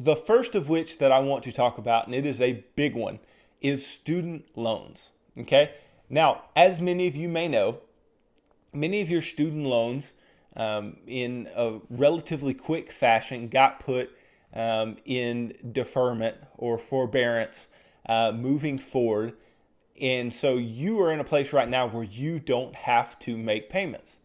the first of which that I want to talk about, and it is a big one, is student loans. Okay. Now, as many of you may know, many of your student loans in a relatively quick fashion got put in deferment or forbearance moving forward. And so you are in a place right now where you don't have to make payments.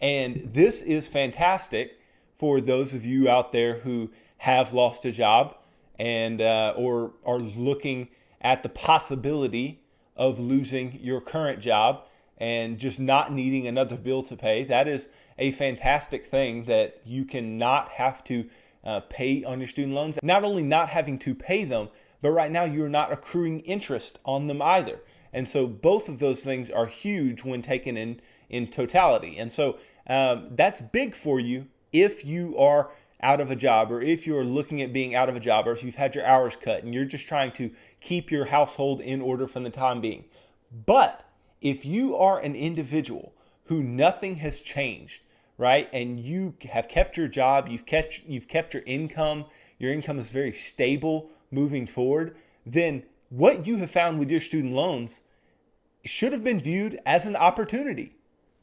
And this is fantastic for those of you out there who have lost a job and or are looking at the possibility of losing your current job and just not needing another bill to pay. That is a fantastic thing, that you can not have to pay on your student loans. Not only not having to pay them, but right now you're not accruing interest on them either. And so both of those things are huge when taken in totality. And so that's big for you if you are out of a job, or if you're looking at being out of a job, or if you've had your hours cut and you're just trying to keep your household in order for the time being. But if you are an individual who nothing has changed, right, and you have kept your job, you've kept your income is very stable moving forward, then what you have found with your student loans should have been viewed as an opportunity.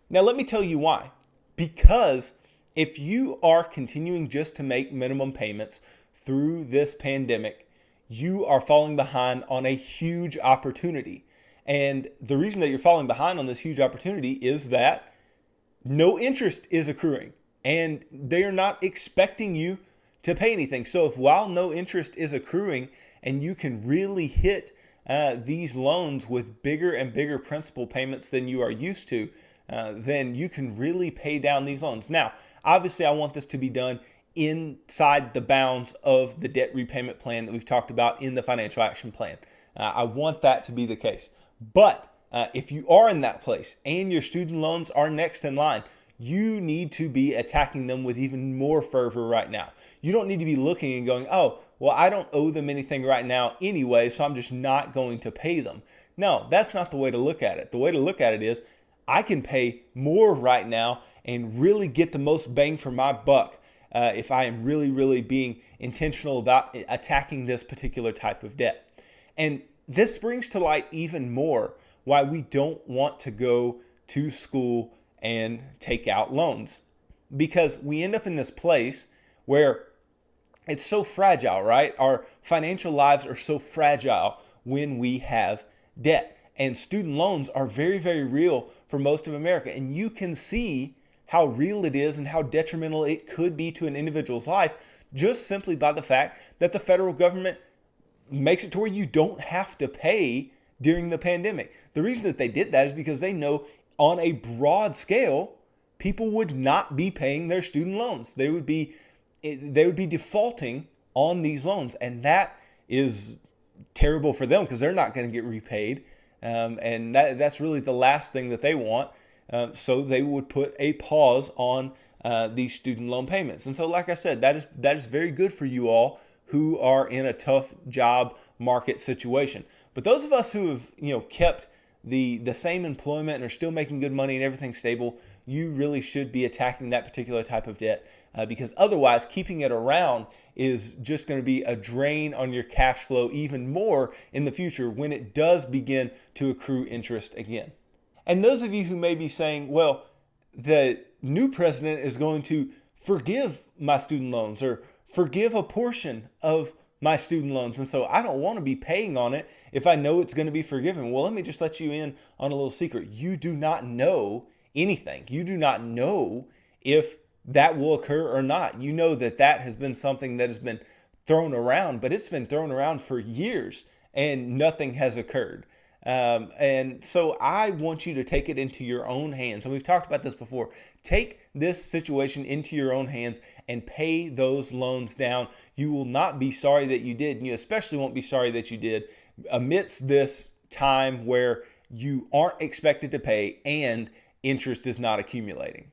Now, let me tell you why. Because if you are continuing just to make minimum payments through this pandemic, you are falling behind on a huge opportunity. And the reason that you're falling behind on this huge opportunity is that no interest is accruing, and they are not expecting you to pay anything. So if while no interest is accruing and you can really hit these loans with bigger and bigger principal payments than you are used to, then you can really pay down these loans. Now, obviously, I want this to be done inside the bounds of the debt repayment plan that we've talked about in the financial action plan. I want that to be the case. But if you are in that place and your student loans are next in line, you need to be attacking them with even more fervor right now. You don't need to be looking and going, oh, well, I don't owe them anything right now anyway, so I'm just not going to pay them. No, that's not the way to look at it. The way to look at it is, I can pay more right now and really get the most bang for my buck if I am really, really being intentional about attacking this particular type of debt. And this brings to light even more why we don't want to go to school and take out loans, because we end up in this place where it's so fragile, right? Our financial lives are so fragile when we have debt. And student loans are very, very real for most of America. And you can see how real it is and how detrimental it could be to an individual's life just simply by the fact that the federal government makes it to where you don't have to pay during the pandemic. The reason that they did that is because they know on a broad scale, people would not be paying their student loans. They would be defaulting on these loans. And that is terrible for them because they're not going to get repaid. And that's really the last thing that they want. So they would put a pause on these student loan payments. And so, like I said, that is very good for you all who are in a tough job market situation. But those of us who have kept the same employment and are still making good money and everything's stable, you really should be attacking that particular type of debt because otherwise keeping it around is just going to be a drain on your cash flow even more in the future when it does begin to accrue interest again. And those of you who may be saying, well, the new president is going to forgive my student loans or forgive a portion of my student loans, and so I don't want to be paying on it if I know it's going to be forgiven. Well, let me just let you in on a little secret. You do not know anything. You do not know if that will occur or not. You know that has been something that has been thrown around, but it's been thrown around for years and nothing has occurred. And so I want you to take it into your own hands. And we've talked about this before. Take this situation into your own hands and pay those loans down. You will not be sorry that you did. And you especially won't be sorry that you did amidst this time where you aren't expected to pay and interest is not accumulating.